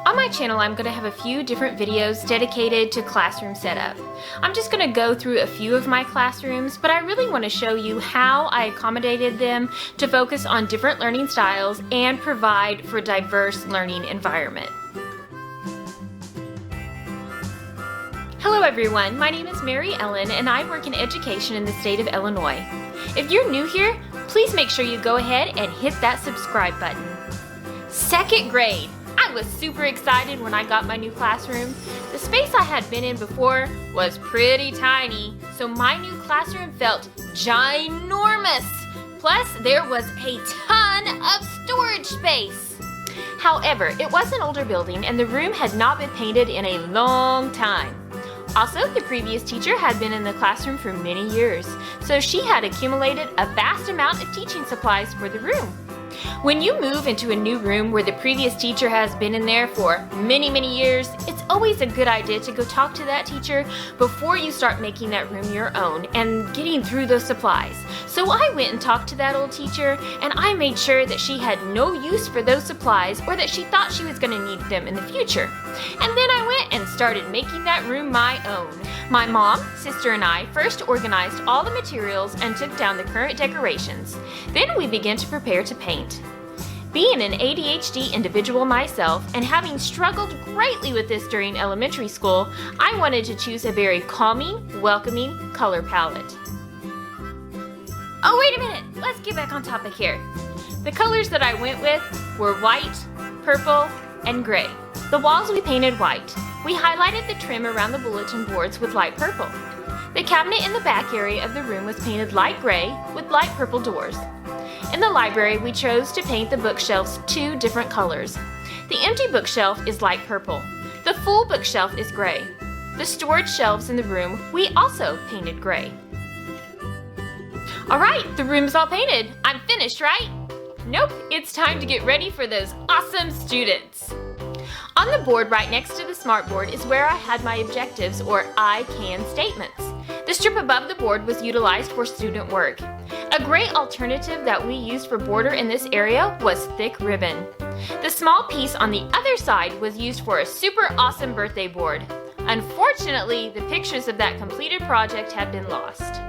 On my channel, I'm going to have a few different videos dedicated to classroom setup. I'm just going to go through a few of my classrooms, but I really want to show you how I accommodated them to focus on different learning styles and provide for a diverse learning environment. Hello everyone, my name is Mary Ellen and I work in education in the state of Illinois. If you're new here, please make sure you go ahead and hit that subscribe button. Second grade. I was super excited when I got my new classroom. The space I had been in before was pretty tiny, so my new classroom felt ginormous. Plus, there was a ton of storage space. However, it was an older building and the room had not been painted in a long time. Also, the previous teacher had been in the classroom for many years, so she had accumulated a vast amount of teaching supplies for the room. When you move into a new room where the previous teacher has been in there for many years, it's always a good idea to go talk to that teacher before you start making that room your own and getting through those supplies. So I went and talked to that old teacher and I made sure that she had no use for those supplies or that she thought she was going to need them in the future. And then I went and started making that room my own. My mom, sister, and I first organized all the materials and took down the current decorations. Then we began to prepare to paint. Being an ADHD individual myself and having struggled greatly with this during elementary school, I wanted to choose a very calming, welcoming color palette. Oh, wait a minute, let's get back on topic here. The colors that I went with were white, purple, and gray. The walls we painted white. We highlighted the trim around the bulletin boards with light purple. The cabinet in the back area of the room was painted light gray with light purple doors. In the library, we chose to paint the bookshelves two different colors. The empty bookshelf is light purple. The full bookshelf is gray. The storage shelves in the room, we also painted gray. All right, the room's all painted. I'm finished, right? Nope, it's time to get ready for those awesome students. On the board right next to the smartboard is where I had my objectives or I can statements. The strip above the board was utilized for student work. A great alternative that we used for border in this area was thick ribbon. The small piece on the other side was used for a super awesome birthday board. Unfortunately, the pictures of that completed project have been lost.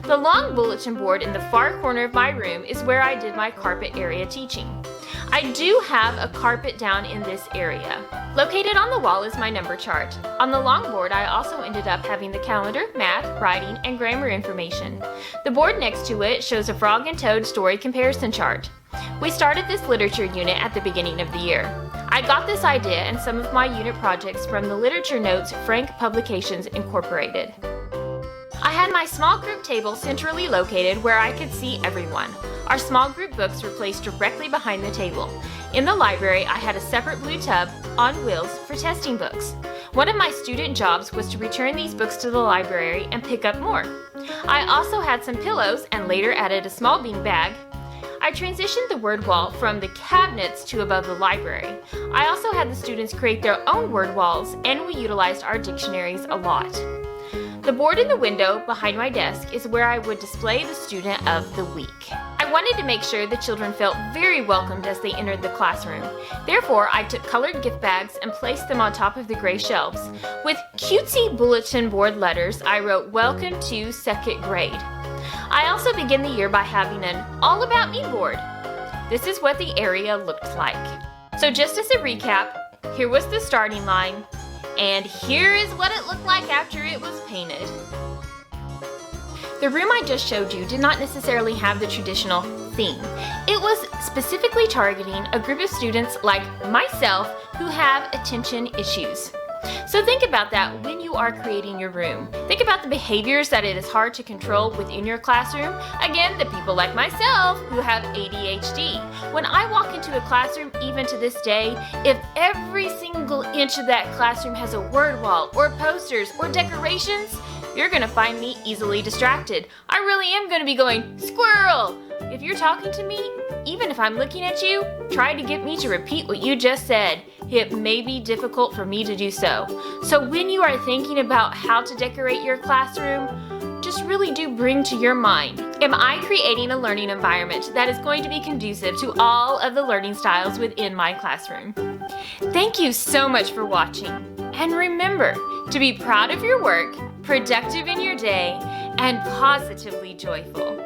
The long bulletin board in the far corner of my room is where I did my carpet area teaching. I do have a carpet down in this area. Located on the wall is my number chart. On the long board, I also ended up having the calendar, math, writing, and grammar information. The board next to it shows a frog and toad story comparison chart. We started this literature unit at the beginning of the year. I got this idea and some of my unit projects from the literature notes Frank Publications Incorporated. I had my small group table centrally located where I could see everyone. Our small group books were placed directly behind the table. In the library, I had a separate blue tub on wheels for testing books. One of my student jobs was to return these books to the library and pick up more. I also had some pillows and later added a small bean bag. I transitioned the word wall from the cabinets to above the library. I also had the students create their own word walls and we utilized our dictionaries a lot. The board in the window behind my desk is where I would display the student of the week. I wanted to make sure the children felt very welcomed as they entered the classroom. Therefore, I took colored gift bags and placed them on top of the gray shelves. With cutesy bulletin board letters, I wrote "Welcome to second grade." I also began the year by having an All About Me board. This is what the area looked like. So just as a recap, here was the starting line. And here is what it looked like after it was painted. The room I just showed you did not necessarily have the traditional theme. It was specifically targeting a group of students like myself who have attention issues. So think about that when you are creating your room. Think about the behaviors that it is hard to control within your classroom. Again, the people like myself who have ADHD. When I walk into a classroom, even to this day, if every single inch of that classroom has a word wall or posters or decorations, you're gonna find me easily distracted. I really am gonna be going, squirrel! If you're talking to me, even if I'm looking at you, try to get me to repeat what you just said. It may be difficult for me to do so. So when you are thinking about how to decorate your classroom, just really do bring to your mind, am I creating a learning environment that is going to be conducive to all of the learning styles within my classroom? Thank you so much for watching. And remember to be proud of your work, productive in your day, and positively joyful.